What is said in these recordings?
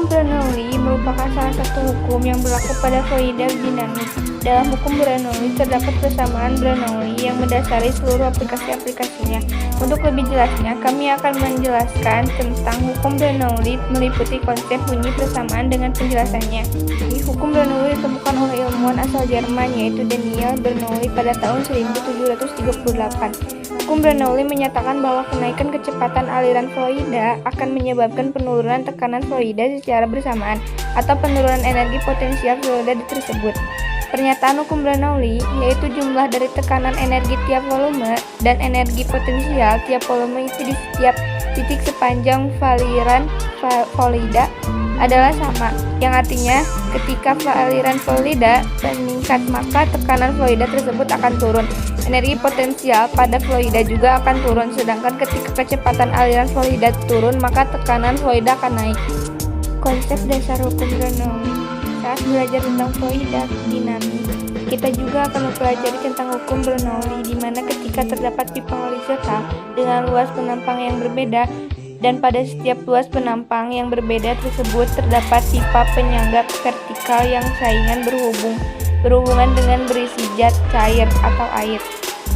Bernoulli merupakan salah satu hukum yang berlaku pada fluida dinamis. Dalam hukum Bernoulli terdapat persamaan Bernoulli yang mendasari seluruh aplikasi-aplikasinya. Untuk lebih jelasnya, kami akan menjelaskan tentang hukum Bernoulli meliputi konsep bunyi persamaan dengan penjelasannya. Hukum Bernoulli ditemukan oleh ilmuwan asal Jerman yaitu Daniel Bernoulli pada tahun 1738. Hukum Bernoulli menyatakan bahwa kenaikan kecepatan aliran fluida akan menyebabkan penurunan tekanan fluida secara bersamaan atau penurunan energi potensial fluida tersebut. Pernyataan hukum Bernoulli yaitu jumlah dari tekanan energi tiap volume dan energi potensial tiap volume itu di setiap titik sepanjang aliran fluida adalah sama, yang artinya ketika aliran fluida meningkat maka tekanan fluida tersebut akan turun. Energi potensial pada fluida juga akan turun, sedangkan ketika kecepatan aliran fluida turun maka tekanan fluida akan naik. Konsep dasar hukum Bernoulli. Saat belajar tentang fluida dinamis, kita juga akan mempelajari tentang hukum Bernoulli di mana ketika terdapat pipa horizontal dengan luas penampang yang berbeda dan pada setiap luas penampang yang berbeda tersebut terdapat pipa penyangga vertikal yang saingan berhubungan dengan berisi zat cair atau air.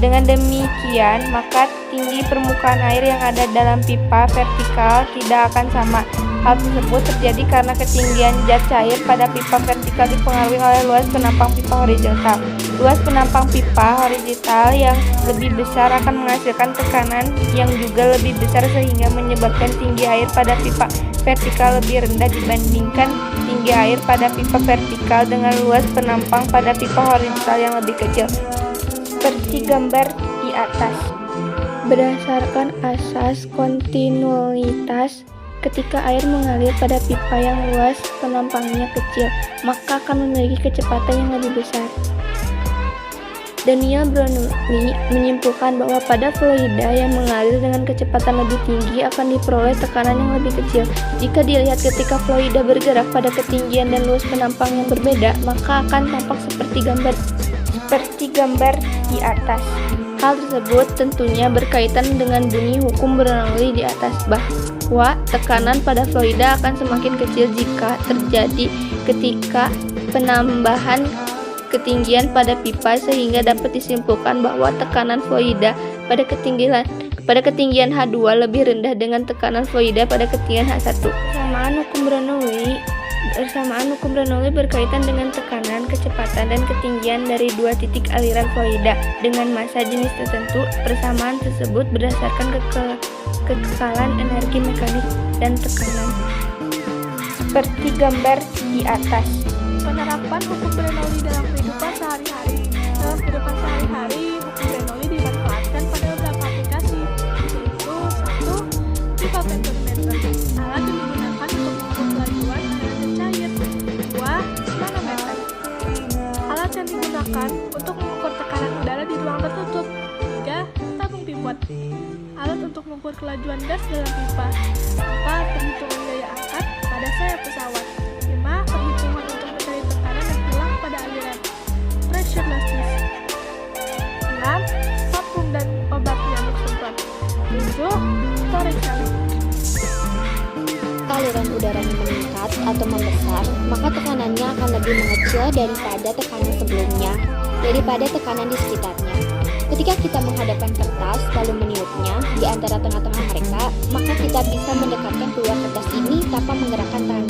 Dengan demikian, maka tinggi permukaan air yang ada dalam pipa vertikal tidak akan sama. Hal tersebut terjadi karena ketinggian zat cair pada pipa vertikal dipengaruhi oleh luas penampang pipa horizontal. Luas penampang pipa horizontal yang lebih besar akan menghasilkan tekanan yang juga lebih besar sehingga menyebabkan tinggi air pada pipa vertikal lebih rendah dibandingkan tinggi air pada pipa vertikal dengan luas penampang pada pipa horizontal yang lebih kecil. Seperti gambar di atas. Berdasarkan asas kontinuitas, ketika air mengalir pada pipa yang luas penampangnya kecil, maka akan memiliki kecepatan yang lebih besar. Daniel Bernoulli menyimpulkan bahwa pada fluida yang mengalir dengan kecepatan lebih tinggi akan diperoleh tekanan yang lebih kecil. Jika dilihat ketika fluida bergerak pada ketinggian dan luas penampang yang berbeda, maka akan tampak seperti gambar di atas. Hal tersebut tentunya berkaitan dengan bunyi hukum Bernoulli di atas, bahwa tekanan pada fluida akan semakin kecil jika terjadi ketika penambahan ketinggian pada pipa, sehingga dapat disimpulkan bahwa tekanan fluida pada ketinggian H2 lebih rendah dengan tekanan fluida pada ketinggian H1. Persamaan hukum Bernoulli berkaitan dengan tekanan, kecepatan, dan ketinggian dari dua titik aliran fluida dengan massa jenis tertentu. Persamaan tersebut berdasarkan kekekalan energi mekanik dan tekanan. Seperti gambar di atas. Penerapan hukum Bernoulli dalam kehidupan sehari-hari. Dalam kehidupan sehari-hari, hukum Bernoulli dimanfaatkan pada beberapa aplikasi, yaitu 1. Pipa pentameter, alat yang digunakan untuk mengukur kelajuan aliran zat cair. 2. Manometer, alat yang digunakan untuk mengukur tekanan udara di ruang tertutup. 3. Tabung pivot, alat untuk mengukur kelajuan gas dalam pipa. 4. Perhitungan gaya angkat pada sayap pesawat. 5. Perhitungan untuk mencari tekanan yang hilang pada aliran pressure lastis. 6. Vakum dan obat nyamuk semprot. 7. Storage saling. Aliran udaranya meningkat atau membesar, maka tekanannya akan lebih mengecil daripada tekanan sebelumnya, daripada tekanan di sekitarnya. Ketika kita menghadapkan kertas lalu meniupnya di antara tengah-tengah mereka, maka kita bisa mendekatkan kedua kertas ini tanpa menggerakkan tangan